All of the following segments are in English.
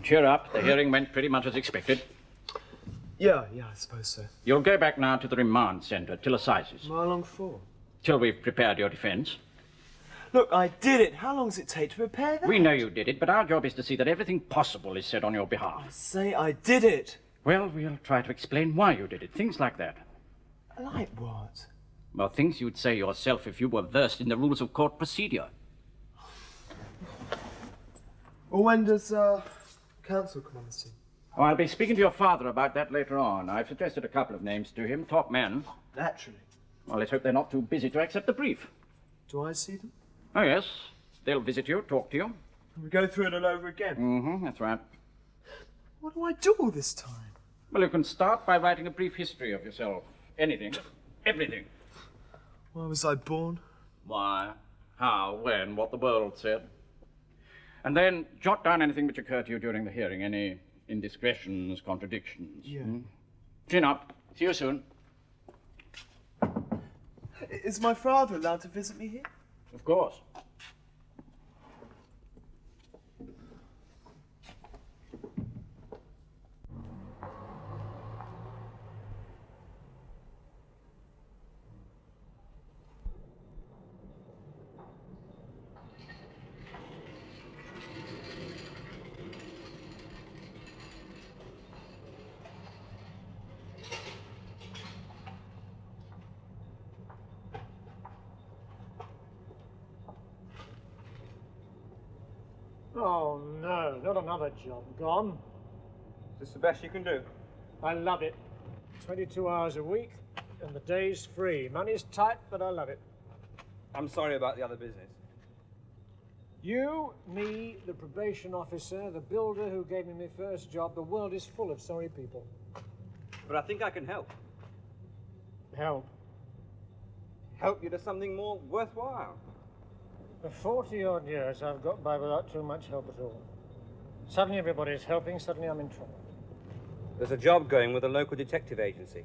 cheer up. The hearing went pretty much as expected. Yeah, I suppose so. You'll go back now to the remand centre till assizes. How long for? Till we've prepared your defence. Look, I did it. How long does it take to prepare that? We know you did it, but our job is to see that everything possible is said on your behalf. I say I did it. Well, we'll try to explain why you did it. Things like that. Like what? Well, things you'd say yourself if you were versed in the rules of court procedure. Well, when does, counsel come on the scene? Oh, I'll be speaking to your father about that later on. I've suggested a couple of names to him, top men. Naturally. Well, let's hope they're not too busy to accept the brief. Do I see them? Oh, yes. They'll visit you, talk to you. And we go through it all over again? Mm-hmm, that's right. What do I do all this time? Well, you can start by writing a brief history of yourself. Anything. Everything. Why was I born? Why, how, when, what the world said. And then jot down anything which occurred to you during the hearing, any indiscretions, contradictions. Yeah. Chin up. See you soon. Is my father allowed to visit me here? Of course. Oh, no, not another job gone. Is this the best you can do? I love it. 22 hours a week, and the day's free. Money's tight, but I love it. I'm sorry about the other business. You, me, the probation officer, the builder who gave me my first job, the world is full of sorry people. But I think I can help. Help. Help you to something more worthwhile. For 40-odd years, I've got by without too much help at all. Suddenly everybody's helping, suddenly I'm in trouble. There's a job going with a local detective agency.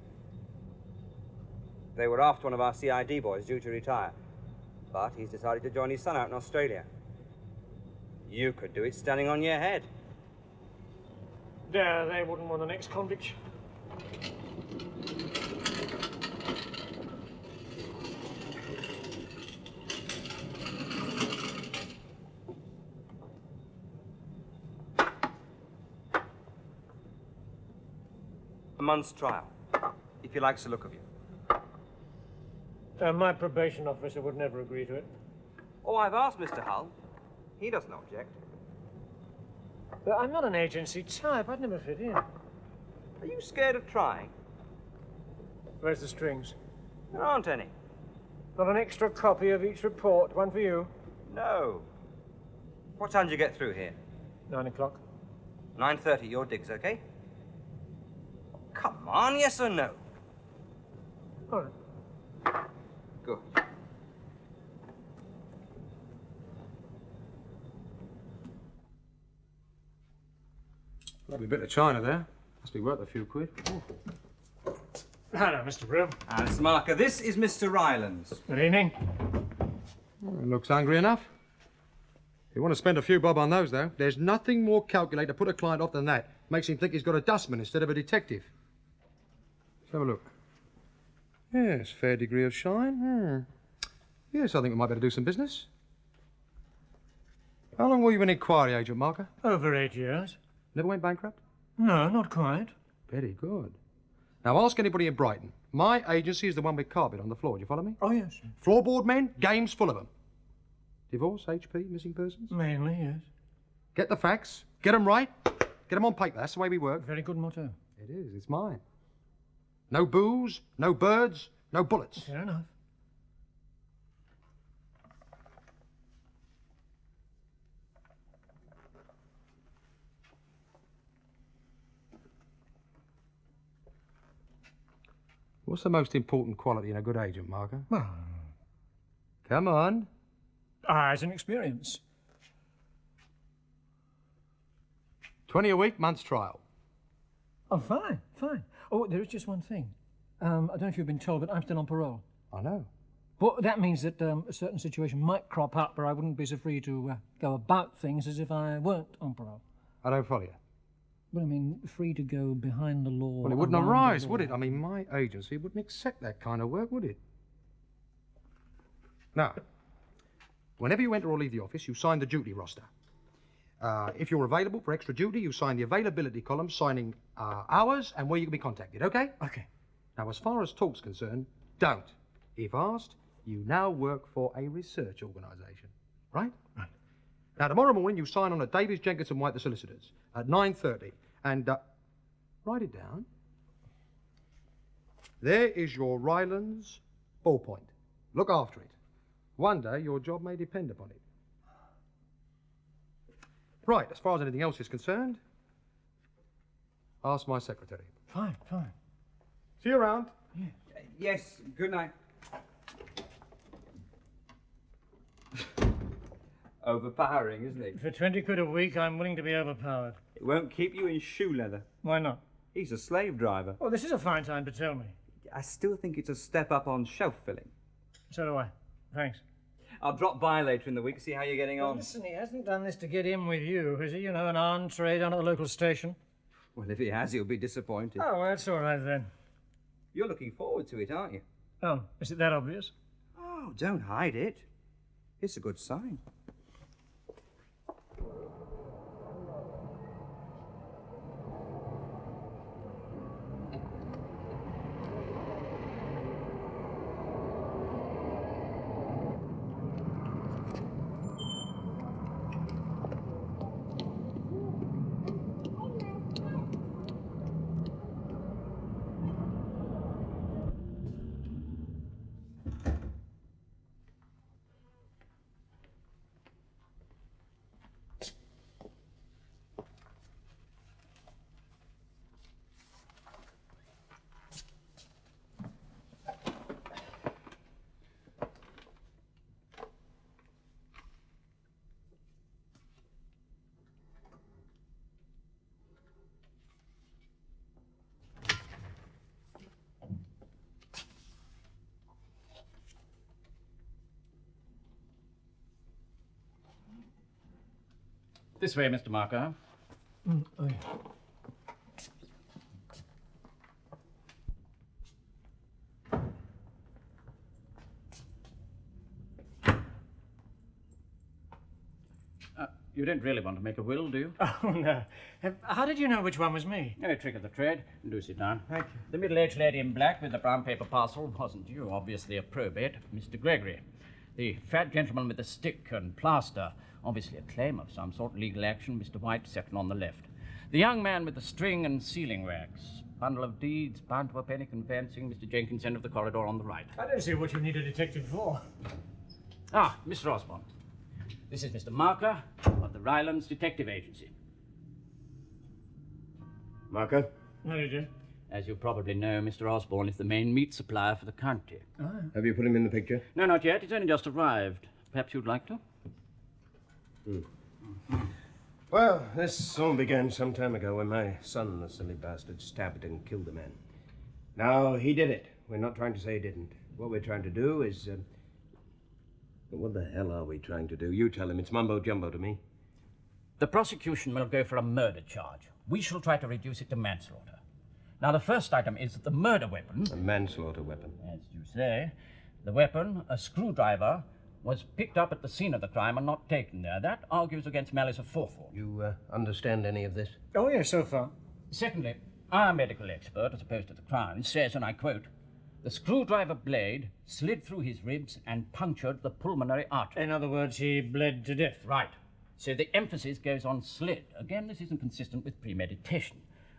They were after one of our CID boys due to retire, but he's decided to join his son out in Australia. You could do it standing on your head. There, they wouldn't want an ex-convict. A month's trial, if he likes the look of you. My probation officer would never agree to it. Oh, I've asked Mr. Hull. He doesn't object. But I'm not an agency type. I'd never fit in. Are you scared of trying? Where's the strings? There aren't any. Not an extra copy of each report. One for you. No. What time do you get through here? 9 o'clock. 9:30, your digs, okay? Come on, yes or no? All right. Good. Lovely bit of china there. Must be worth a few quid. Hello, Mr. Broom. Alice Marker, this is Mr. Rylands. Good evening. Oh, it looks hungry enough. If you want to spend a few bob on those, though, there's nothing more calculated to put a client off than that. Makes him think he's got a dustman instead of a detective. Let's have a look. Yes, fair degree of shine. Yes, I think we might better do some business. How long were you an inquiry agent, Marker? Over 8 years. Never went bankrupt? No, not quite. Very good. Now, ask anybody in Brighton. My agency is the one with carpet on the floor. Do you follow me? Oh, yes. Floorboard men, games full of them. Divorce, HP, missing persons? Mainly, yes. Get the facts, get them right, get them on paper. That's the way we work. Very good motto. It is, it's mine. No booze, no birds, no bullets. Fair enough. What's the most important quality in a good agent, Marker? Well, Come on. eyes and experience. 20 a week, month's trial. Oh, fine, fine. Oh, there is just one thing. I don't know if you've been told, but I'm still on parole. I know. Well, that means that a certain situation might crop up where I wouldn't be so free to go about things as if I weren't on parole. I don't follow you. Well, I mean, free to go behind the law. Well, it wouldn't around the arise, law. would it? I mean, my agency wouldn't accept that kind of work, would it? Now, whenever you enter or leave the office, you sign the duty roster. If you're available for extra duty, you sign the availability column, signing hours and where you can be contacted, okay? Okay. Now, as far as talk's concerned, don't. If asked, you now work for a research organisation, right? Right. Now, tomorrow morning, you sign on at Davies, Jenkinson White, the solicitors, at 9:30. And write it down. There is your Rylands ballpoint. Look after it. One day, your job may depend upon it. Right, as far as anything else is concerned, ask my secretary. Fine, fine. See you around. Yes, good night. Overpowering, isn't he? For 20 quid a week, I'm willing to be overpowered. It won't keep you in shoe leather. Why not? He's a slave driver. Oh, this is a fine time to tell me. I still think it's a step up on shelf filling. So do I. Thanks. I'll drop by later in the week, see how you're getting on. Listen, he hasn't done this to get in with you, has he? You know, an entree down at the local station. Well, if he has, he'll be disappointed. Oh, well, that's all right then. You're looking forward to it, aren't you? Oh, is it that obvious? Oh, don't hide it. It's a good sign. This way, Mr. Marker. Oh, yeah. You don't really want to make a will, do you? Oh, no. How did you know which one was me? No trick of the trade. Do sit down. Thank you. The middle-aged lady in black with the brown paper parcel wasn't you, obviously a probate, Mr. Gregory. The fat gentleman with the stick and plaster, obviously a claim of some sort, legal action, Mr. White, second on the left. The young man with the string and sealing wax, bundle of deeds, bound to a penny conveyancing, Mr. Jenkins, end of the corridor on the right. I don't see what you need a detective for. Ah, Mr. Osborne. This is Mr. Marker of the Rylands Detective Agency. Marker? How do you do? As you probably know, Mr. Osborne is the main meat supplier for the county. Have you put him in the picture? No, not yet. He's only just arrived. Perhaps you'd like to? Well, this all began some time ago when my son, the silly bastard, stabbed and killed a man. Now, he did it. We're not trying to say he didn't. What we're trying to do is... what the hell are we trying to do? You tell him. It's mumbo-jumbo to me. The prosecution will go for a murder charge. We shall try to reduce it to manslaughter. Now, the first item is that the murder weapon... A manslaughter weapon. As you say. The weapon, a screwdriver, was picked up at the scene of the crime and not taken there. That argues against malice aforethought. You understand any of this? Oh, yes, so far. Secondly, our medical expert, as opposed to the Crown, says, and I quote, the screwdriver blade slid through his ribs and punctured the pulmonary artery. In other words, he bled to death. Right. So the emphasis goes on slid. Again, this isn't consistent with premeditation.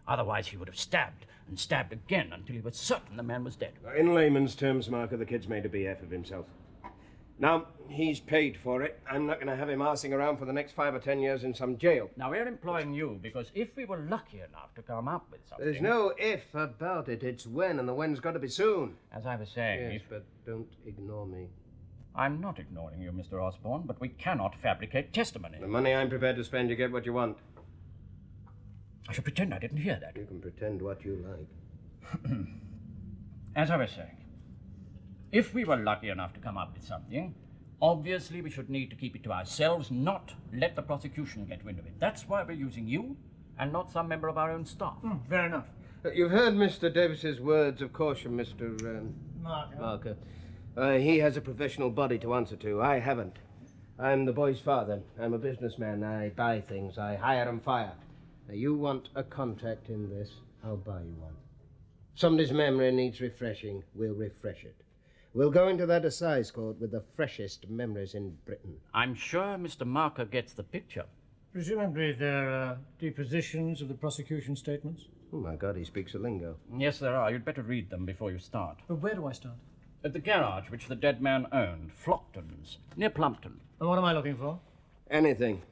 Otherwise, he would have stabbed and stabbed again until he was certain the man was dead. In layman's terms, Marker, the kid's made a BF of himself. Now, he's paid for it. I'm not going to have him arsing around for the next 5 or 10 years in some jail. Now, we're employing you because if we were lucky enough to come up with something... There's no if about it. It's when, and the when's got to be soon. As I was saying, Yes, but don't ignore me. I'm not ignoring you, Mr. Osborne, but we cannot fabricate testimony. The money I'm prepared to spend, you get what you want. I shall pretend I didn't hear that. You can pretend what you like. As I was saying, if we were lucky enough to come up with something, obviously we should need to keep it to ourselves, not let the prosecution get wind of it. That's why we're using you and not some member of our own staff. Fair enough. You've heard Mr. Davis's words of caution, Mr. Marker. Marker. He has a professional body to answer to. I haven't. I'm the boy's father. I'm a businessman. I buy things. I hire and fire. Now, you want a contract in this, I'll buy you one. Somebody's memory needs refreshing. We'll refresh it. We'll go into that assize court with the freshest memories in Britain. I'm sure Mr. Marker gets the picture. Presumably there are depositions of the prosecution statements. Oh, my God, he speaks a lingo. Yes, there are. You'd better read them before you start. But where do I start? At the garage which the dead man owned, Flockton's, near Plumpton. And what am I looking for? Anything.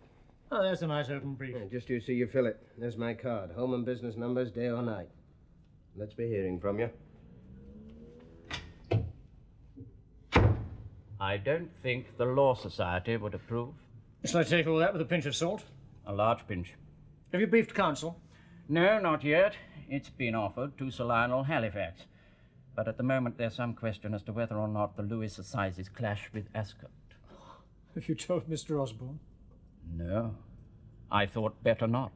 Oh, that's a nice open brief. Yeah, just you see you fill it. There's my card. Home and business numbers, day or night. Let's be hearing from you. I don't think the Law Society would approve. Shall I take all that with a pinch of salt? A large pinch. Have you briefed counsel? No, not yet. It's been offered to Sir Lionel Halifax. But at the moment there's some question as to whether or not the Lewis Assizes clash with Ascot. Have you told Mr. Osborne? No. I thought better not.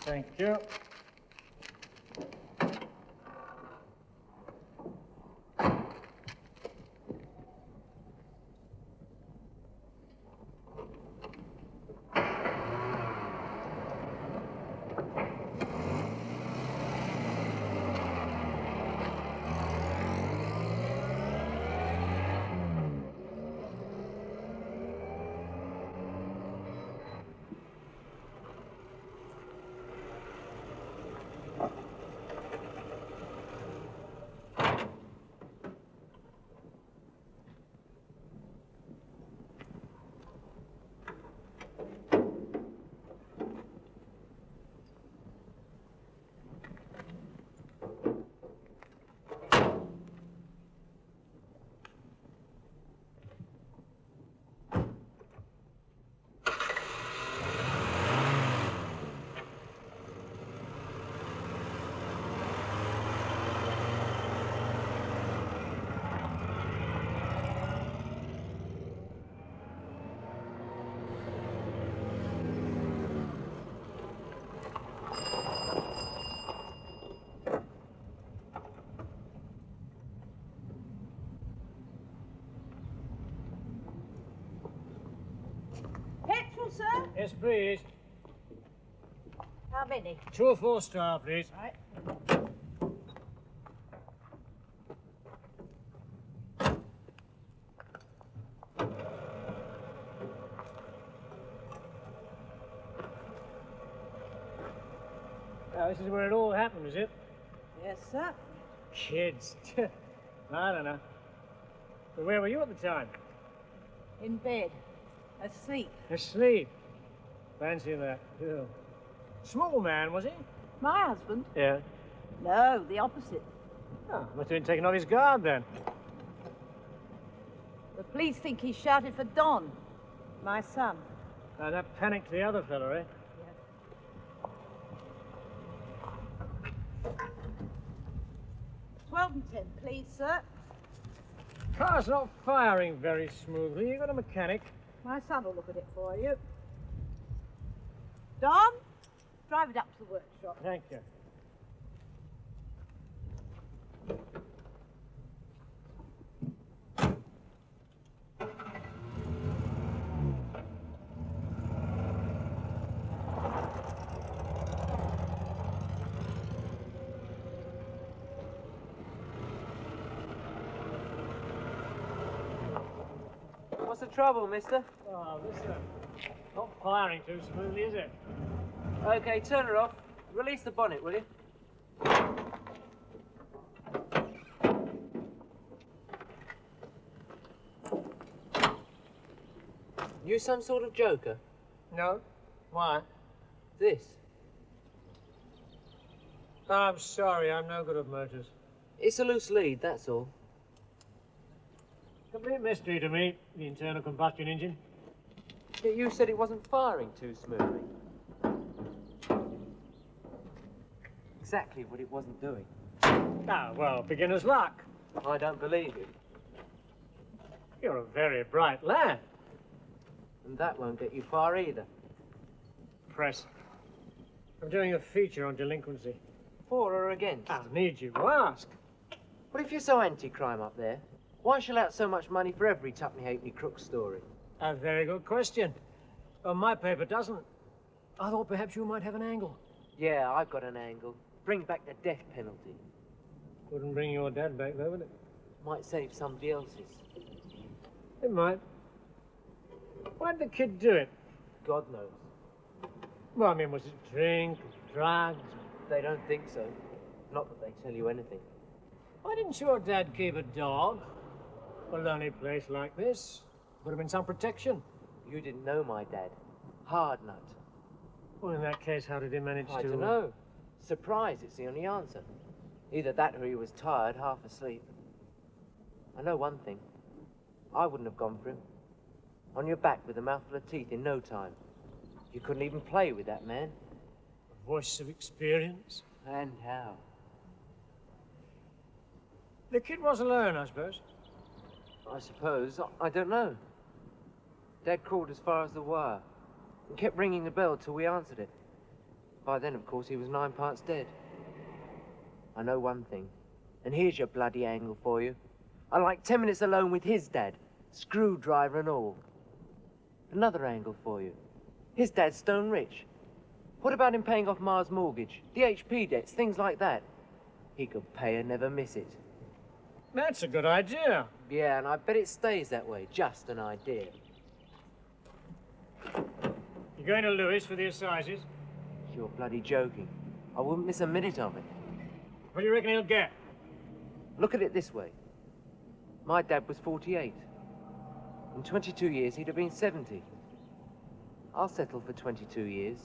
Thank you. Petrol, sir? Yes, please. How many? 2 or 4 star, please. Right. Now, this is where it all happened, is it? Yes, sir. Kids. I don't know. But where were you at the time? In bed. Asleep. Asleep. Fancy that. Ew. Small man, was he? My husband? Yeah. No, the opposite. Oh, must have been taking off his guard then. The police think he shouted for Don, my son. And that panicked the other fellow, eh? Yes. 12 and 10, please, sir. Car's not firing very smoothly. You got a mechanic? My son will look at it for you. Don, drive it up to the workshop. Thank you. What's the trouble, mister? Oh, this not firing too smoothly, is it? Okay, turn her off. Release the bonnet, will you? You some sort of joker? No. Why? This. I'm sorry, I'm no good at motors. It's a loose lead, that's all. Complete mystery to me, the internal combustion engine. Yet you said it wasn't firing too smoothly. Exactly what it wasn't doing. Ah, well, beginner's luck. I don't believe you. You're a very bright lad. And that won't get you far either. Press. I'm doing a feature on delinquency. For or against? I'll need you to ask. But if you're so anti-crime up there, why shell out so much money for every Tuppeny Halfpenny crook story? A very good question. Well, my paper doesn't. I thought perhaps you might have an angle. Yeah, I've got an angle. Bring back the death penalty. Wouldn't bring your dad back, though, would it? Might save somebody else's. It might. Why'd the kid do it? God knows. Well, I mean, was it drink, drugs? They don't think so. Not that they tell you anything. Why didn't your dad keep a dog? A lonely place like this. Would have been some protection. You didn't know my dad. Hard nut. Well, in that case, how did he manage I to... don't know. Surprise, it's the only answer. Either that or he was tired, half asleep. I know one thing. I wouldn't have gone for him. On your back with a mouthful of teeth in no time. You couldn't even play with that man. A voice of experience. And how? The kid was alone, I suppose. I suppose. I don't know. Dad crawled as far as the wire and kept ringing the bell till we answered it. By then, of course, he was 9 parts dead. I know one thing, and here's your bloody angle for you. I like 10 minutes alone with his dad, screwdriver and all. Another angle for you. His dad's stone rich. What about him paying off Ma's mortgage, the HP debts, things like that? He could pay and never miss it. That's a good idea. Yeah, and I bet it stays that way. Just an idea. You going to Lewis for the assizes? You're bloody joking. I wouldn't miss a minute of it. What do you reckon he'll get? Look at it this way. My dad was 48. In 22 years, he'd have been 70. I'll settle for 22 years.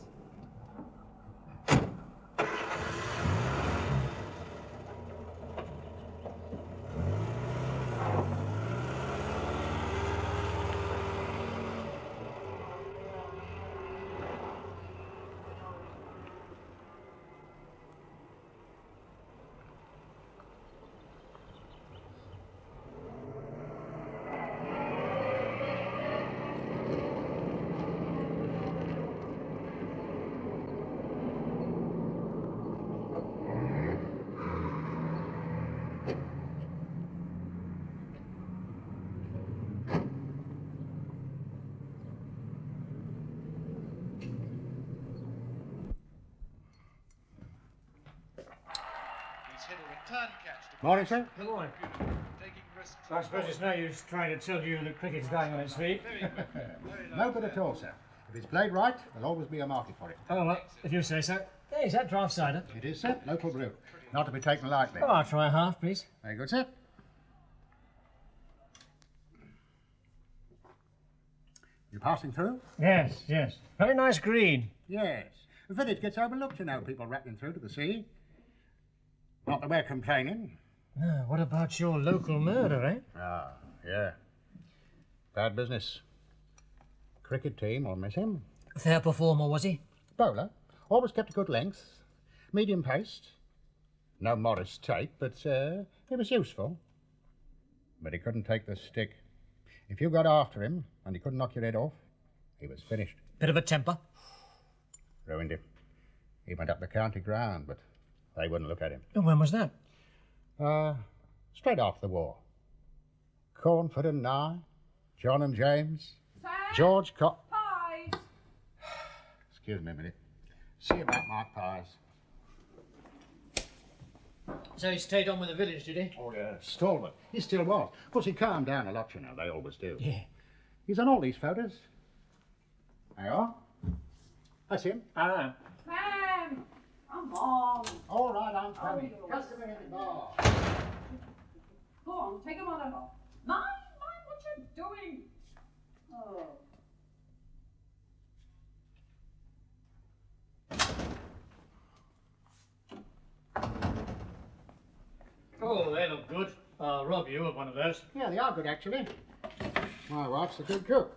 Morning, sir. Good morning. I suppose it's no use trying to tell you that cricket's dying on its feet. No good at all, sir. If it's played right, there'll always be a market for it. Oh, well, if you say so. Hey, is that draft cider? It is, sir. Local brew. Not to be taken lightly. Oh, I'll try half, please. Very good, sir. You passing through? Yes, yes. Very nice green. Yes. The village gets overlooked, you know, people rattling through to the sea. Not that we're complaining. Ah, what about your local murder, eh? Ah, yeah. Bad business. Cricket team will miss him. Fair performer, was he? Bowler. Always kept a good length. Medium paced. No Morris tape, but he was useful. But he couldn't take the stick. If you got after him and he couldn't knock your head off, he was finished. Bit of a temper. Ruined him. He went up the county ground, but they wouldn't look at him. And when was that? Straight after the war. Cornford and Nye, John and James, Sam? George Pies! Excuse me a minute. See about my pies. So he stayed on with the village, did he? Oh, yeah, stalwart. He still was. Of course, he calmed down a lot, you know. They always do. Yeah. He's on all these photos. There you are. That's him. Ah. Sam! Come on! All right, I'm coming. Customer in the bar. Go on, take him on over. Mind what you're doing! Oh. Oh, they look good. I'll rob you of one of those. Yeah, they are good, actually. My wife's a good cook.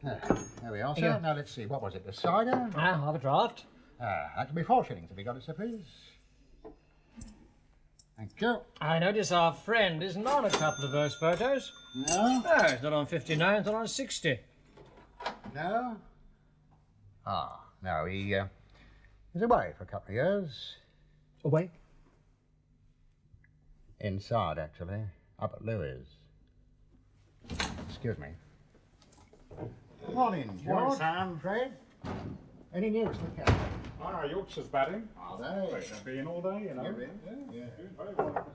There we are, sir. Yeah. Now, let's see. What was it? The cider? Ah, have a draft. That can be 4 shillings if you got it, sir, please. Thank you. I notice our friend isn't on a couple of those photos. No? No, he's not on 59, he's not on 60. No? Ah. No, he's away for a couple of years. Away? Inside, actually. Up at Louis'. Excuse me. Morning, George. Morning, Sam. Fred. Any news for Captain? Ah, Yorkshire's batting. Are they? They've been all day, you know. Yeah. Very well.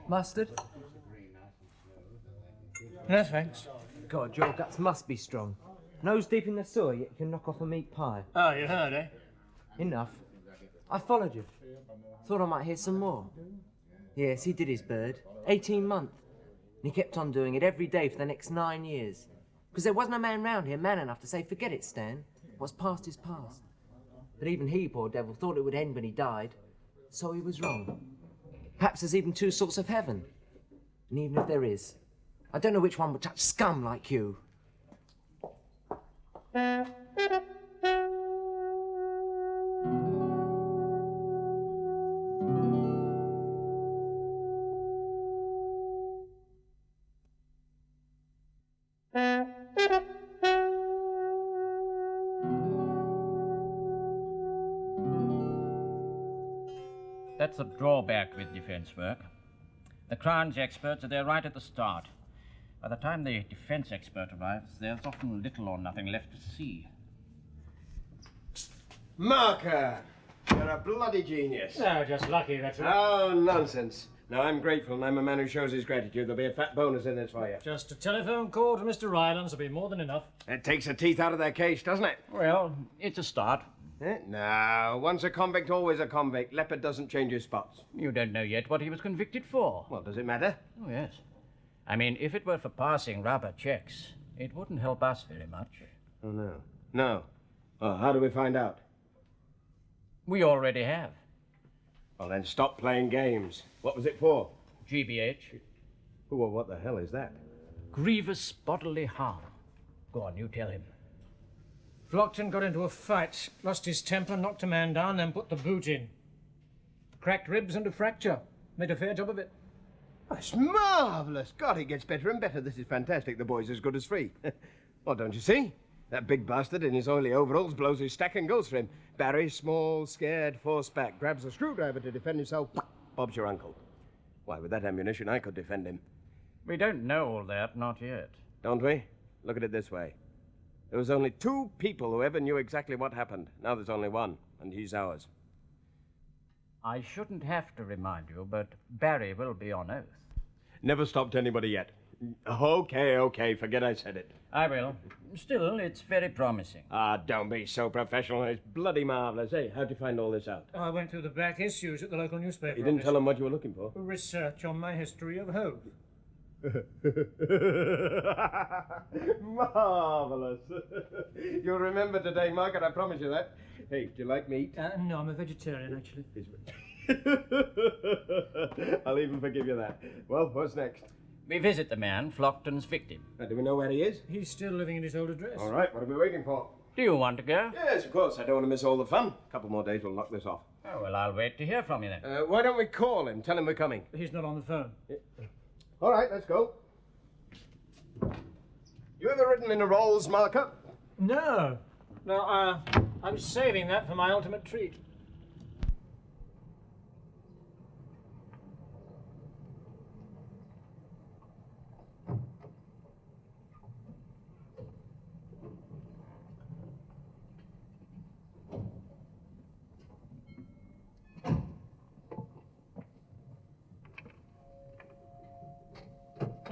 Mustard? No, thanks. God, your guts must be strong. Nose deep in the sewer, yet you can knock off a meat pie. Oh, you heard, eh? Enough. I followed you. Thought I might hear some more. Yes, he did his bird. 18 months. And he kept on doing it every day for the next 9 years. Because there wasn't a man round here man enough to say, forget it, Stan. What's past is past. But even he, poor devil, thought it would end when he died. So he was wrong. Perhaps there's even two sorts of heaven. And even if there is, I don't know which one would touch scum like you. That's the drawback with defense work. The Crown's experts are there right at the start. By the time the defense expert arrives, there's often little or nothing left to see. Marker! You're a bloody genius. No, just lucky, that's Oh, all. nonsense. No, I'm grateful, and I'm a man who shows his gratitude. There'll be a fat bonus in this for you. Just a telephone call to Mr. Rylands will be more than enough. It takes the teeth out of their case, doesn't it? Well, it's a start. No, once a convict, always a convict. Leopard doesn't change his spots. You don't know yet what he was convicted for. Well, does it matter? Oh, yes. I mean, if it were for passing rubber checks, it wouldn't help us very much. Oh, no. No. Oh, how do we find out? We already have. Well, then stop playing games. What was it for? GBH. Well, what the hell is that? Grievous bodily harm. Go on, you tell him. Flockton got into a fight, lost his temper, knocked a man down, then put the boot in. Cracked ribs and a fracture. Made a fair job of it. That's marvellous. God, it gets better and better. This is fantastic. The boy's as good as free. Well, don't you see? That big bastard in his oily overalls blows his stack and goes for him. Barry, small, scared, forced back, grabs a screwdriver to defend himself. Bob's your uncle. Why, with that ammunition, I could defend him. We don't know all that, not yet. Don't we? Look at it this way. There was only 2 people who ever knew exactly what happened. Now there's only 1, and he's ours. I shouldn't have to remind you, but Barry will be on oath. Never stopped anybody yet. Okay, forget I said it. I will. Still, it's very promising. Ah, don't be so professional. It's bloody marvellous. Hey, how'd you find all this out? I went through the back issues at the local newspaper You didn't office. tell them what you were looking for? Research on my history of Hove. Marvellous. You'll remember today, Margaret, I promise you that. Hey, do you like meat? No, I'm a vegetarian, actually. I'll even forgive you that. Well, what's next? We visit the man, Flockton's victim. Do we know where he is? He's still living in his old address. All right, what are we waiting for? Do you want to go? Yes, of course. I don't want to miss all the fun. A couple more days, we'll knock this off. Oh, well, I'll wait to hear from you then. Why don't we call him? Tell him we're coming. He's not on the phone. All right, let's go. You ever ridden in a Rolls, Marker? No. No, I'm saving that for my ultimate treat.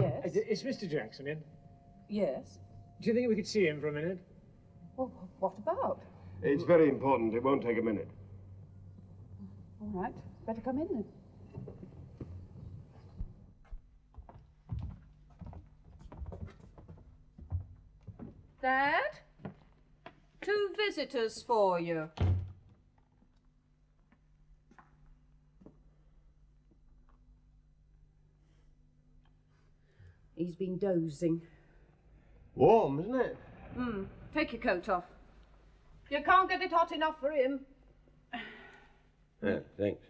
Yes. Is Mr. Jackson in? Yes. Do you think we could see him for a minute? Well, what about? It's very important. It won't take a minute. All right. Better come in then. Dad? 2 visitors for you. He's been dozing. Warm, isn't it? Take your coat off. You can't get it hot enough for him. Yeah, thanks.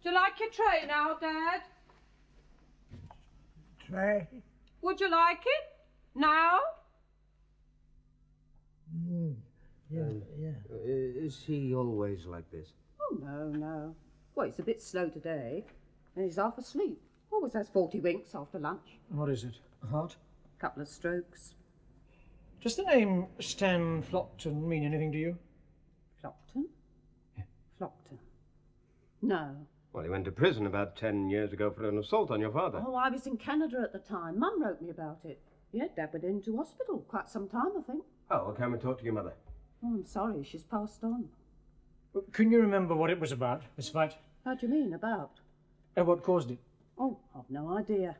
Do you like your tray now, Dad? Tray? Would you like it? Now? Is he always like this? Oh, no. Well, he's a bit slow today, and he's half asleep. Always has 40 winks after lunch. What is it? A heart? Couple of strokes. Does the name Stan Flockton mean anything to you? Flockton? Flockton. No. Well, he went to prison about 10 years ago for an assault on your father. Oh, I was in Canada at the time. Mum wrote me about it. Yeah, Dad went into hospital quite some time, I think. Oh, well, come and talk to your mother. Oh, I'm sorry, she's passed on. Can you remember what it was about, this fight? How do you mean, about? What caused it? Oh, I've no idea.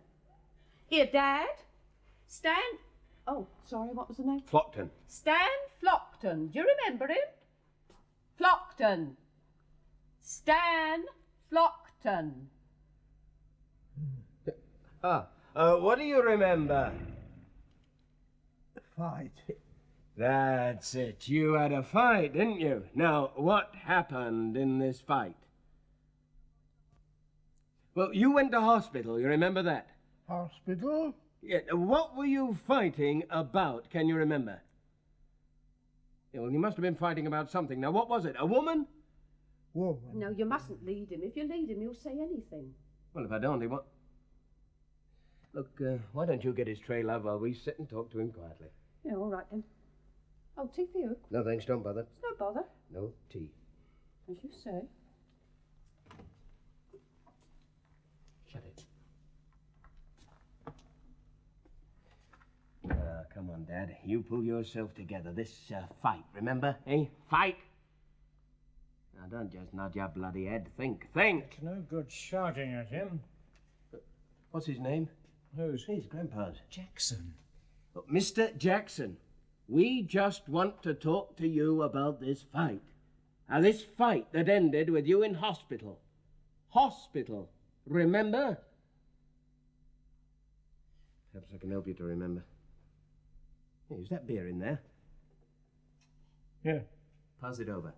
Here, Dad. Stan... Oh, sorry, what was the name? Flockton. Stan Flockton. Do you remember him? Flockton. Stan Flockton. What do you remember? The fight. That's it. You had a fight, didn't you? Now, what happened in this fight? Well, you went to hospital, you remember that? Hospital? Yeah, what were you fighting about, can you remember? Yeah, well, you must have been fighting about something. Now, what was it? A woman? Woman. No, you mustn't lead him. If you lead him, he'll say anything. Well, if I don't, he won't. Look, why don't you get his tray, love, while we sit and talk to him quietly? Yeah, all right then. Oh, tea for you? No, thanks, don't bother. It's no bother. No tea. As you say. Shut it. Come on, Dad. You pull yourself together. This fight, remember? Eh? Fight! Now, don't just nod your bloody head. Think. It's no good shouting at him. What's his name? Whose? His grandpa's. Jackson. Look, Mr. Jackson, we just want to talk to you about this fight. Now, this fight that ended with you in hospital. Hospital. Remember? Perhaps I can help you to remember. Hey, is that beer in there? Yeah. Pass it over.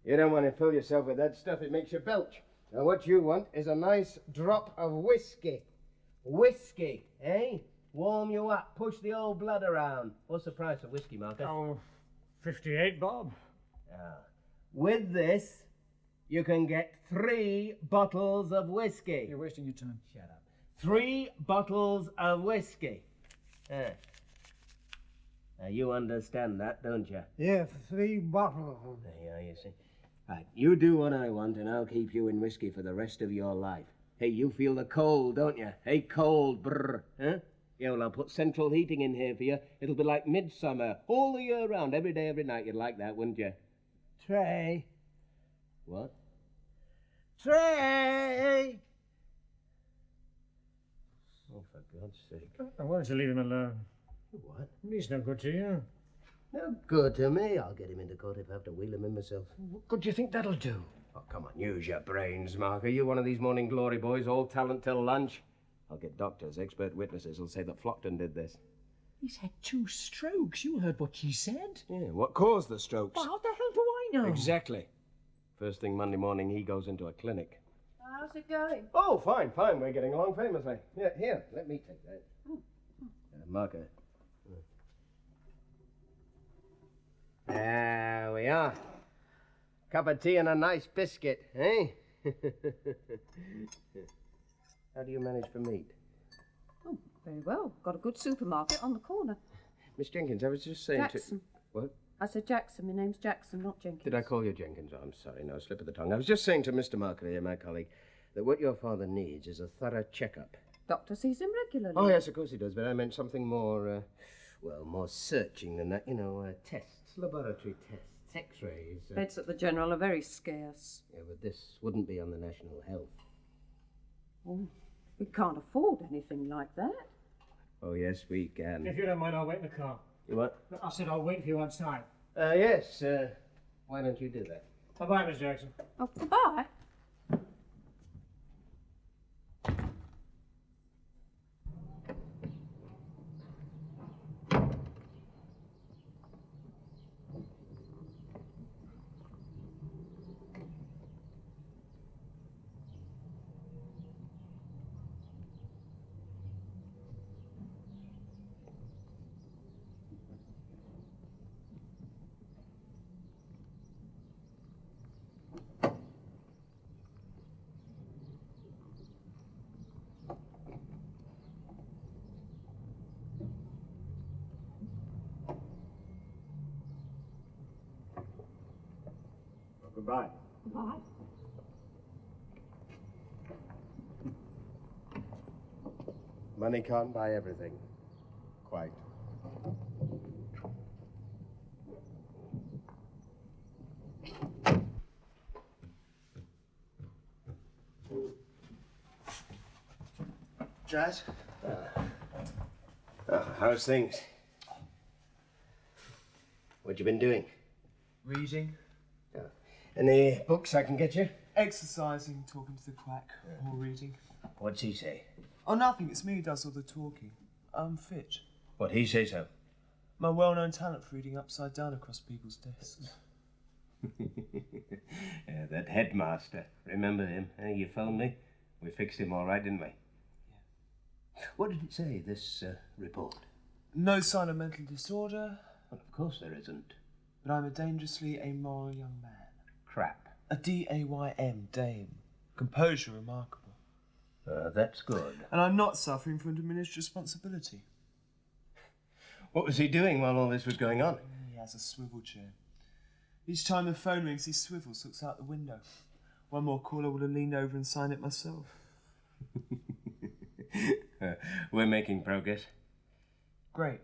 You don't want to fill yourself with that stuff, it makes you belch. Now, what you want is a nice drop of whiskey. Whiskey, eh? Warm you up, push the old blood around. What's the price of whiskey, Marcus? Oh, 58 bob. With this, you can get 3 bottles of whiskey. You're wasting your time. Shut up. 3 bottles of whiskey. Now, you understand that, don't you? Yes, 3 bottles. There you are, you see. Right, you do what I want, and I'll keep you in whiskey for the rest of your life. Hey, you feel the cold, don't you? Hey, cold, brr, huh? Yeah, well, I'll put central heating in here for you. It'll be like midsummer, all the year round, every day, every night. You'd like that, wouldn't you? Tray. What? Tray! Oh, for God's sake. I wanted to leave him alone. What? He's no good to you. No good to me. I'll get him into court if I have to wheel him in myself. What good do you think that'll do? Oh, come on, use your brains, Mark. Are you one of these morning glory boys, all talent till lunch? I'll get doctors, expert witnesses who'll say that Flockton did this. He's had 2 strokes. You heard what she said. Yeah, what caused the strokes? Well, how the hell do I know? Exactly. First thing Monday morning, he goes into a clinic. How's it going? Oh, fine. We're getting along famously. Yeah, here, let me take that. Marker. There we are. Cup of tea and a nice biscuit, eh? How do you manage for meat? Oh, very well. Got a good supermarket on the corner. Miss Jenkins, I was just saying Jackson. What? I said Jackson. My name's Jackson, not Jenkins. Did I call you Jenkins? Oh, I'm sorry. No, slip of the tongue. I was just saying to Mr. Markley, my colleague, that what your father needs is a thorough checkup. Doctor sees him regularly. Oh, yes, of course he does, but I meant something more, more searching than that. You know, tests, laboratory tests, x-rays. Beds at the General are very scarce. Yeah, but this wouldn't be on the national health. Oh, we can't afford anything like that. Oh, yes, we can. If you don't mind, I'll wait in the car. You what? I said I'll wait for you outside. Yes, why don't you do that? Bye-bye, Miss Jackson. Oh, goodbye. Goodbye. Bye. Money can't buy everything. Quite. Dad? How's things? What you been doing? Reading. Any books I can get you? Exercising, talking to the quack, or reading. What's he say? Oh, nothing. It's me who does all the talking. I'm fit. What, he say so? My well-known talent for reading upside down across people's desks. Yeah, that headmaster. Remember him? You phoned me? We fixed him all right, didn't we? Yeah. What did it say, this report? No sign of mental disorder, Well, of course there isn't. but I'm a dangerously amoral young man. Crap. A D-A-Y-M, dame. Composure remarkable. That's good. And I'm not suffering from diminished responsibility. What was he doing while all this was going on? He has a swivel chair. Each time the phone rings, he swivels, looks out the window. One more call, I would have leaned over and signed it myself. We're making progress. Great.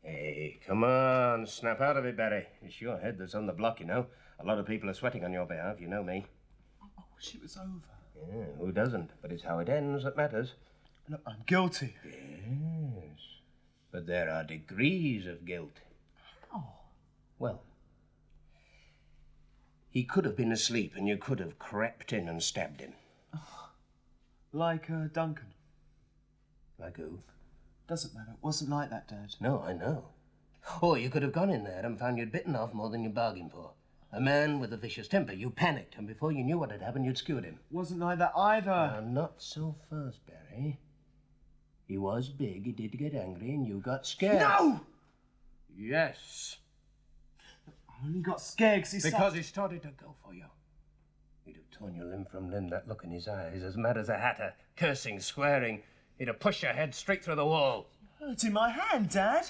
Hey, come on, snap out of it, Barry. It's your head that's on the block, you know. A lot of people are sweating on your behalf, you know me. I wish it was over. Yeah, who doesn't? But it's how it ends that matters. Look, I'm guilty. Yes. But there are degrees of guilt. How? Well, he could have been asleep and you could have crept in and stabbed him. Like Duncan. Like who? Doesn't matter. It wasn't like that, Dad. No, I know. Or you could have gone in there and found you'd bitten off more than you bargained for. A man with a vicious temper. You panicked, and before you knew what had happened, you'd skewered him. Wasn't like that either. Now, not so fast, Barry. He was big, he did get angry, and you got scared. No! Yes. I only got scared because he started to go for you. He'd have torn you limb from limb, that look in his eyes, as mad as a hatter, cursing, swearing. He'd have pushed your head straight through the wall. Hurting my hand, Dad.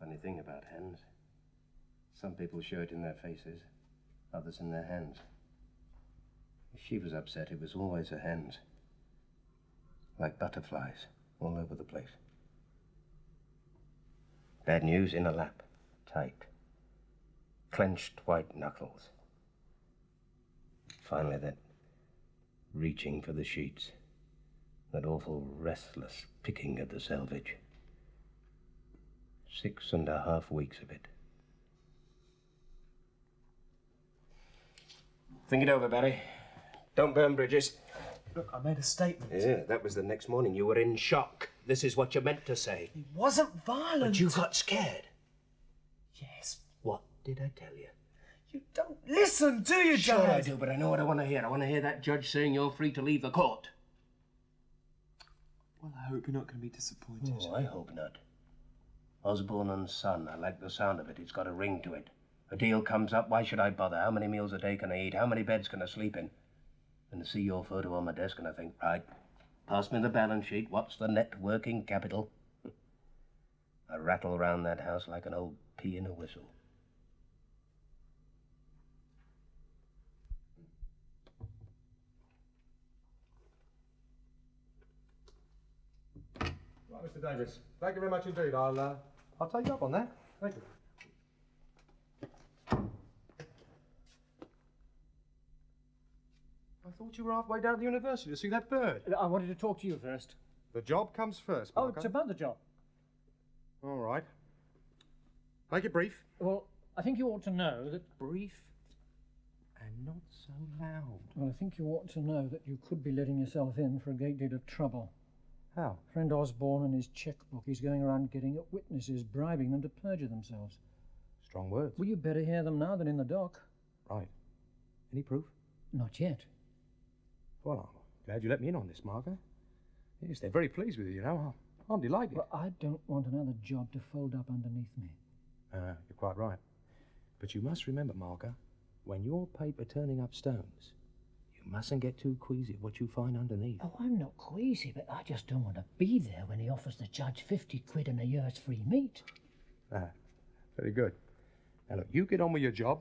Funny thing about hands. Some people show it in their faces, others in their hands. If she was upset, it was always her hands. Like butterflies, all over the place. Bad news in her lap, tight. Clenched white knuckles. Finally, that reaching for the sheets. That awful restless picking at the selvage. 6.5 weeks of it. Think it over, Barry. Don't burn bridges. Look, I made a statement. Yeah, that was the next morning. You were in shock. This is what you meant to say. It wasn't violent. But you got scared. Yes. What did I tell you? You don't listen, do you, Dad? Sure I do, but I know what I want to hear. I want to hear that judge saying you're free to leave the court. Well, I hope you're not going to be disappointed. Oh, I hope not. Osborne and Son, I like the sound of it. It's got a ring to it. A deal comes up, why should I bother? How many meals a day can I eat? How many beds can I sleep in? And to see your photo on my desk and I think, right, pass me the balance sheet. What's the net working capital? I rattle around that house like an old pea in a whistle. Right, Mr. Davis. Thank you very much indeed. I'll take you up on that. Thank you. I thought you were halfway down to the university to see that bird. I wanted to talk to you first. The job comes first, Oh, Parker. it's about the job. All right. Make it brief. Well, I think you ought to know that... Brief and not so loud. Well, I think you ought to know that you could be letting yourself in for a great deal of trouble. How? Friend Osborne and his checkbook. He's going around getting at witnesses, bribing them to perjure themselves. Strong words. Well, you better hear them now than in the dock. Right. Any proof? Not yet. Well, I'm glad you let me in on this, Margaret. Yes, they're very pleased with you, you know. I'm delighted. Well, I don't want another job to fold up underneath me. You're quite right. But you must remember, Margaret, when you're paper turning up stones, you mustn't get too queasy at what you find underneath. Oh, I'm not queasy, but I just don't want to be there when he offers the judge 50 quid and a year's free meat. Ah, very good. Now look, you get on with your job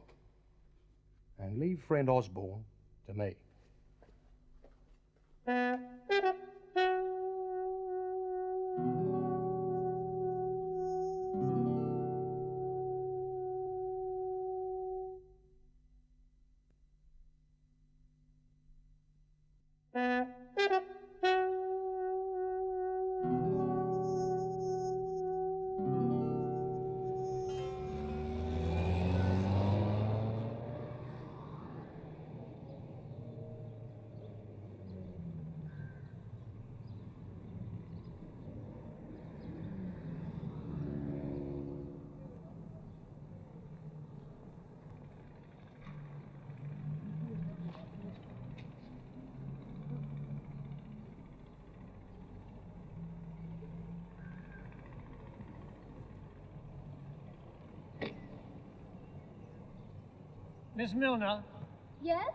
and leave friend Osborne to me. Miss Milner, Yes?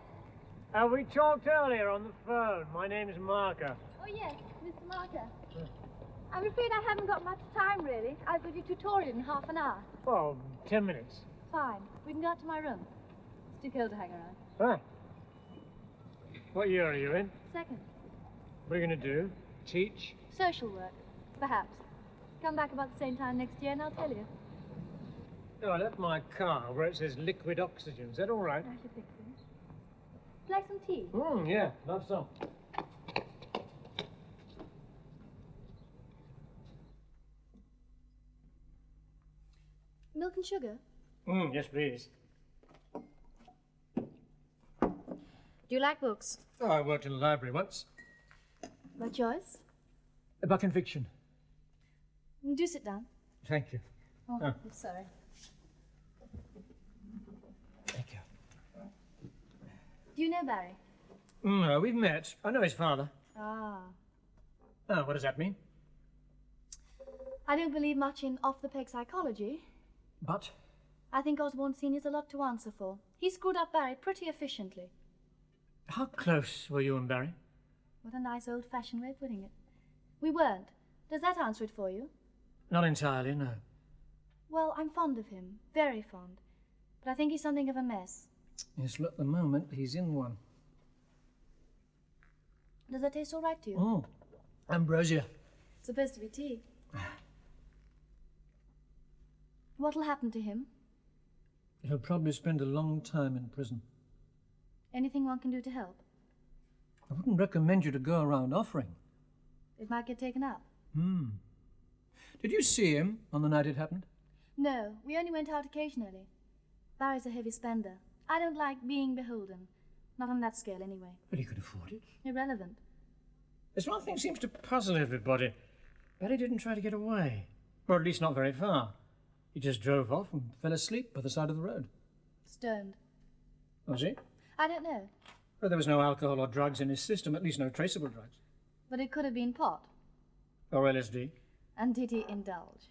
we talked earlier on the phone. My name's Marker. Oh, yes, Mr. Marker. I'm afraid I haven't got much time, really. I've got your tutorial in half an hour. Oh, 10 minutes. Fine. We can go up to my room. It's too cold to hang around. Right. What year are you in? Second. What are you going to do? Teach? Social work. Perhaps. Come back about the same time next year and I'll tell you. Oh, I left my car where it says liquid oxygen. Is that all right? I should fix it. Like some tea? Yeah, love some. Milk and sugar? Yes, please. Do you like books? Oh, I worked in a library once. By choice? By conviction. Do sit down. Thank you. Oh, Oh. I'm sorry. Thank you. Do you know Barry? No, we've met. I know his father. Ah. Oh, what does that mean? I don't believe much in off-the-peg psychology. But? I think Osborne Senior's a lot to answer for. He screwed up Barry pretty efficiently. How close were you and Barry? What a nice old-fashioned way of putting it. We weren't. Does that answer it for you? Not entirely, no. Well, I'm fond of him. Very fond. But I think he's something of a mess. Yes, look, at the moment, he's in one. Does that taste all right to you? Oh, ambrosia. It's supposed to be tea. What'll happen to him? He'll probably spend a long time in prison. Anything one can do to help? I wouldn't recommend you to go around offering. It might get taken up. Did you see him on the night it happened? No, we only went out occasionally. Barry's a heavy spender. I don't like being beholden. Not on that scale, anyway. But he could afford it. Irrelevant. There's one thing seems to puzzle everybody. Barry didn't try to get away. Or at least not very far. He just drove off and fell asleep by the side of the road. Stoned. Was he? I don't know. Well, there was no alcohol or drugs in his system, at least no traceable drugs. But it could have been pot. Or LSD. And did he indulge?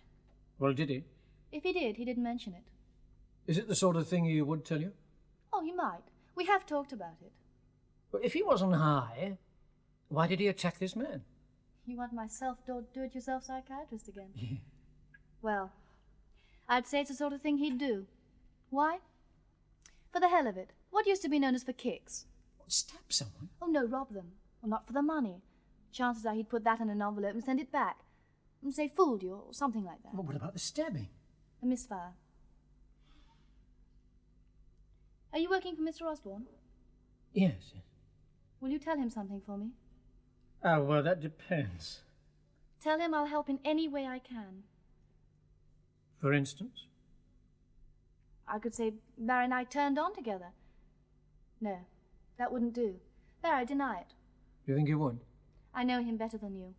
Well, did he? If he did, he didn't mention it. Is it the sort of thing he would tell you? Oh, he might. We have talked about it. Well, if he wasn't high, why did he attack this man? You want my do-it-yourself psychiatrist again? Yeah. Well, I'd say it's the sort of thing he'd do. Why? For the hell of it. What used to be known as for kicks? Stab someone? Oh, no, rob them. Well, not for the money. Chances are he'd put that in an envelope and send it back. And say, fooled you, or something like that. Well, what about the stabbing? A misfire. Are you working for Mr. Osborne? Yes. Will you tell him something for me? Oh, well, that depends. Tell him I'll help in any way I can. For instance? I could say Barry and I turned on together. No, that wouldn't do. Barry, deny it. You think he would? I know him better than you.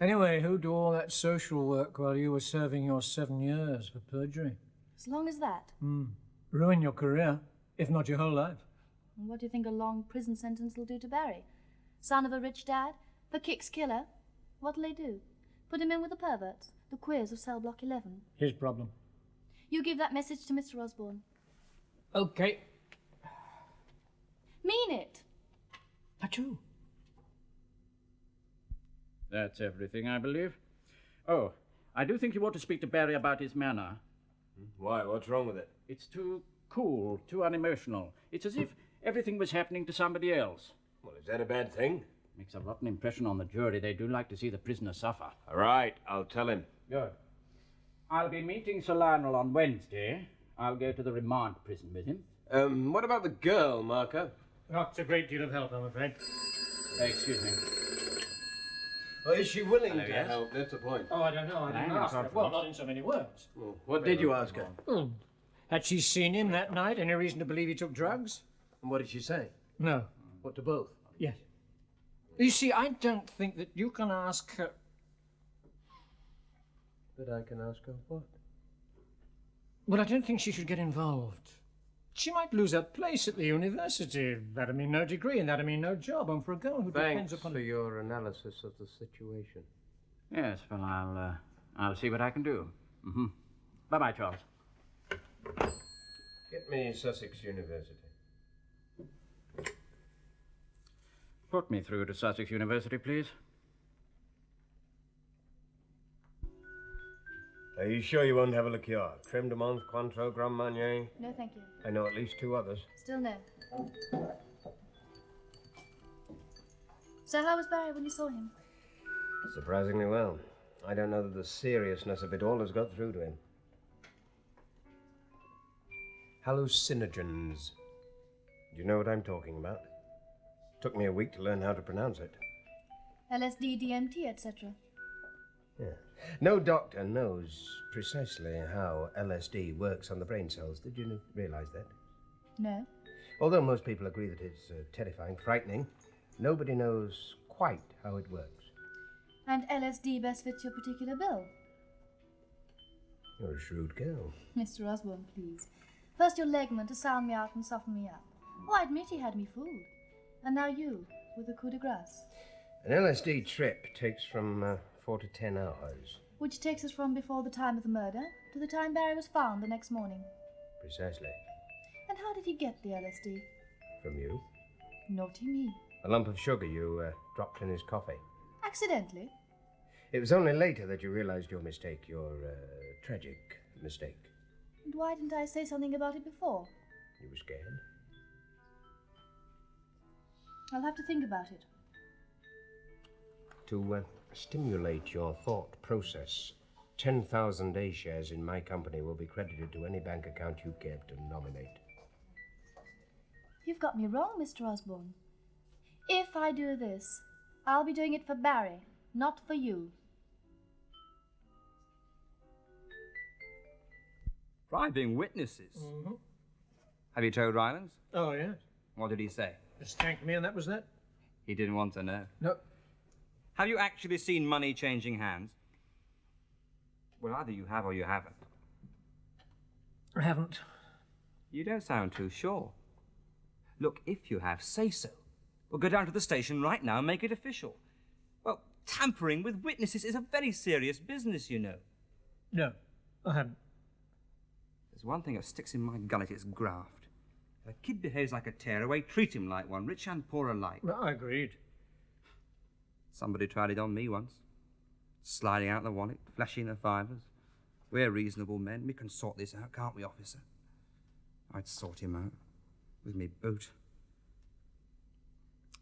Anyway, who'd do all that social work while you were serving your 7 years for perjury? As long as that. Ruin your career, if not your whole life. And what do you think a long prison sentence will do to Barry? Son of a rich dad? For kicks killer? What'll they do? Put him in with the perverts? The queers of cell block 11? His problem. You give that message to Mr. Osborne. Okay. Mean it. But you. That's everything, I believe. Oh, I do think you ought to speak to Barry about his manner. Why? What's wrong with it? It's too cool, too unemotional. It's as if everything was happening to somebody else. Well, is that a bad thing? Makes a rotten impression on the jury. They do like to see the prisoner suffer. All right, I'll tell him. Good. I'll be meeting Sir Lionel on Wednesday. I'll go to the remand prison with him. What about the girl, Marco? Not a great deal of help, I'm afraid. Excuse me. Well, is she willing Hello, to yes? help? That's the point. Oh, I don't know. I didn't Hang on, ask her. Godfrey. Well, not in so many words. Well, what did you ask her? Had she seen him that night? Any reason to believe he took drugs? And what did she say? No. What to both? Yes. You see, I don't think that you can ask her... But I can ask her what? Well, I don't think she should get involved. She might lose her place at the university. That'd mean no degree, and that'd mean no job. And for a girl who depends Thanks upon... for your analysis of the situation. Yes, well, I'll see what I can do. Mm-hmm. Bye-bye, Charles. Get me Sussex University. Put me through to Sussex University, please. Are you sure you won't have a liqueur? Creme de menthe, Cointreau, Grand Marnier? No, thank you. I know at least 2 others. Still no. So how was Barry when you saw him? Surprisingly well. I don't know that the seriousness of it all has got through to him. Hallucinogens. Do you know what I'm talking about? Took me a week to learn how to pronounce it. LSD, DMT, etc. Yeah. No doctor knows precisely how LSD works on the brain cells. Did you realize that? No. Although most people agree that it's terrifying, frightening, nobody knows quite how it works. And LSD best fits your particular bill. You're a shrewd girl. Mr. Osborne, please. First your legman to sound me out and soften me up. Oh, I admit he had me fooled. And now you, with the coup de grace. An LSD trip takes from 4 to 10 hours. Which takes us from before the time of the murder to the time Barry was found the next morning. Precisely. And how did he get the LSD? From you. Naughty me. A lump of sugar you dropped in his coffee. Accidentally? It was only later that you realized your mistake, your tragic mistake. And why didn't I say something about it before? You were scared. I'll have to think about it. To stimulate your thought process, 10,000 A shares in my company will be credited to any bank account you care to nominate. You've got me wrong, Mr. Osborne. If I do this, I'll be doing it for Barry, not for you. Bribing witnesses? Mm-hmm. Have you told Rylance? Oh, yes. What did he say? Just thanked me and that was that. He didn't want to know. No. Have you actually seen money changing hands? Well, either you have or you haven't. I haven't. You don't sound too sure. Look, if you have, say so. We'll go down to the station right now and make it official. Well, tampering with witnesses is a very serious business, you know. No, I haven't. There's one thing that sticks in my gullet, it's graft. If a kid behaves like a tearaway, treat him like one, rich and poor alike. No, I agreed. Somebody tried it on me once. Sliding out the wallet, flashing the fivers. We're reasonable men. We can sort this out, can't we, officer? I'd sort him out. With me boot.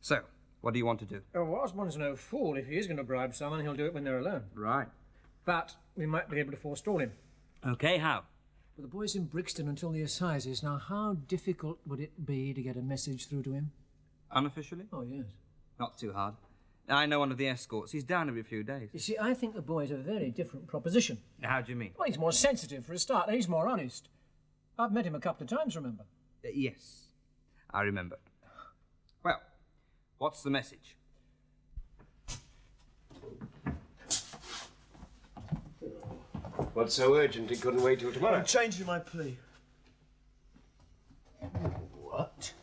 So, what do you want to do? Oh, Osborne's no fool. If he is going to bribe someone, he'll do it when they're alone. Right. But we might be able to forestall him. Okay, how? Well, the boy's in Brixton until the assizes. Now, how difficult would it be to get a message through to him? Unofficially? Oh, yes. Not too hard. I know one of the escorts. He's down every few days. You see, I think the boy's a very different proposition. How do you mean? Well, he's more sensitive for a start, and he's more honest. I've met him a couple of times, remember? Yes, I remember. Well, what's the message? What's so urgent it couldn't wait till tomorrow? I'm changing my plea. What?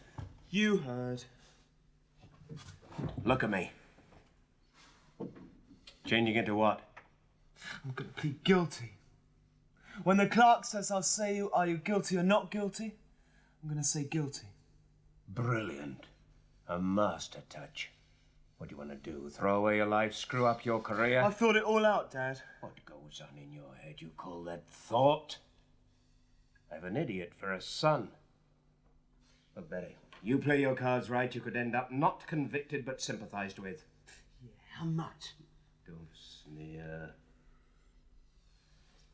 You heard. Look at me. Changing into what? I'm going to plead guilty. When the clerk says I'll say, are you guilty or not guilty, I'm going to say guilty. Brilliant. A master touch. What do you want to do? Throw away your life, screw up your career? I've thought it all out, Dad. What goes on in your head? You call that thought? I've an idiot for a son. Look, Betty, you play your cards right, you could end up not convicted but sympathized with. Yeah, how much? Don't sneer.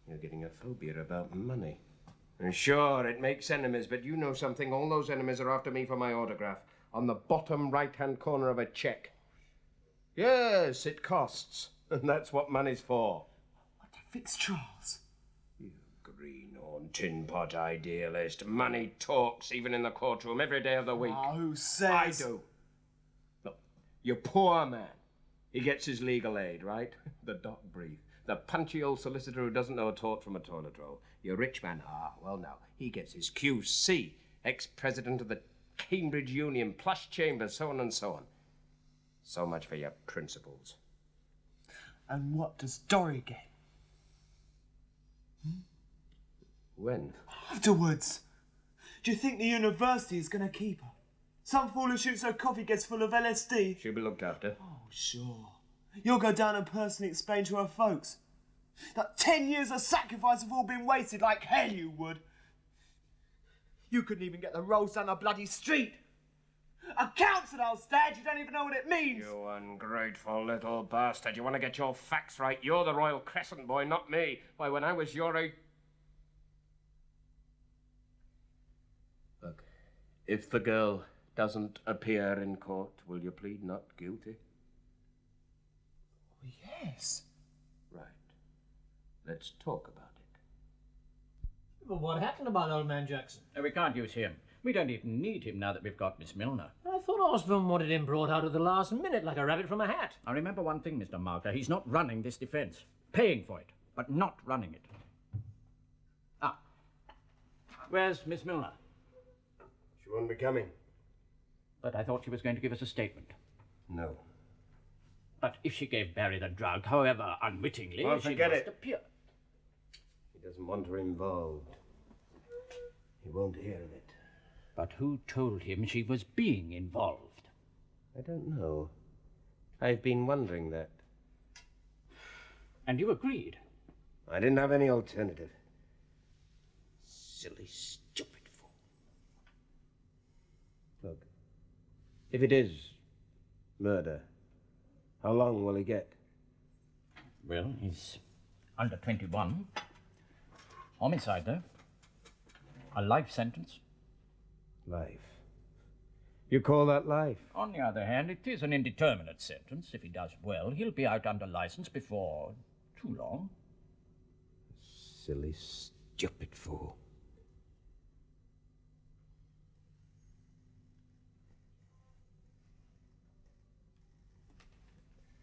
You're getting a phobia about money. And sure, it makes enemies, but you know something. All those enemies are after me for my autograph on the bottom right-hand corner of a check. Yes, it costs. And that's what money's for. What to fix Charles? You greenhorn tin pot idealist. Money talks, even in the courtroom, every day of the week. Ah, who says? I do. Look, your poor man. He gets his legal aid, right? The doc brief. The punchy old solicitor who doesn't know a tort from a toilet roll. Your rich man, well now, he gets his QC. Ex-president of the Cambridge Union, plush chambers, so on and so on. So much for your principles. And what does Dorry get? When? Afterwards. Do you think the university is going to keep her? Some fool who shoots her coffee gets full of LSD? She'll be looked after. Oh, sure. You'll go down and personally explain to her folks that 10 years of sacrifice have all been wasted like hell you would. You couldn't even get the rolls down the bloody street. A council house, Dad, you don't even know what it means. You ungrateful little bastard. You want to get your facts right? You're the Royal Crescent boy, not me. Why, when I was your age... Look, if the girl doesn't appear in court, will you plead not guilty? Oh, yes. Right. Let's talk about it. But what happened about old man Jackson? We can't use him. We don't even need him now that we've got Miss Milner. I thought Osborne wanted him brought out at the last minute like a rabbit from a hat. Now remember one thing, Mr. Marker. He's not running this defence. Paying for it, but not running it. Ah. Where's Miss Milner? She won't be coming. But I thought she was going to give us a statement. No. But if she gave Barry the drug, however unwittingly, Well, she forget must it. appear. He doesn't want her involved. He won't hear of it. But who told him she was being involved? I don't know. I've been wondering that. And you agreed? I didn't have any alternative. Silly, stupid fool. Look, if it is murder, how long will he get? Well, he's under 21. Homicide, though. A life sentence. Life. You call that life? On the other hand, it is an indeterminate sentence. If he does well, he'll be out under license before too long. Silly, stupid fool.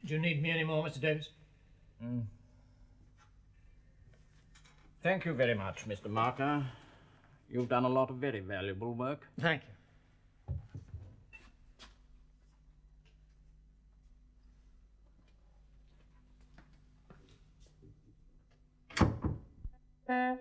Do you need me any more, Mr. Davis? Thank you very much, Mr. Marker. You've done a lot of very valuable work. Thank you.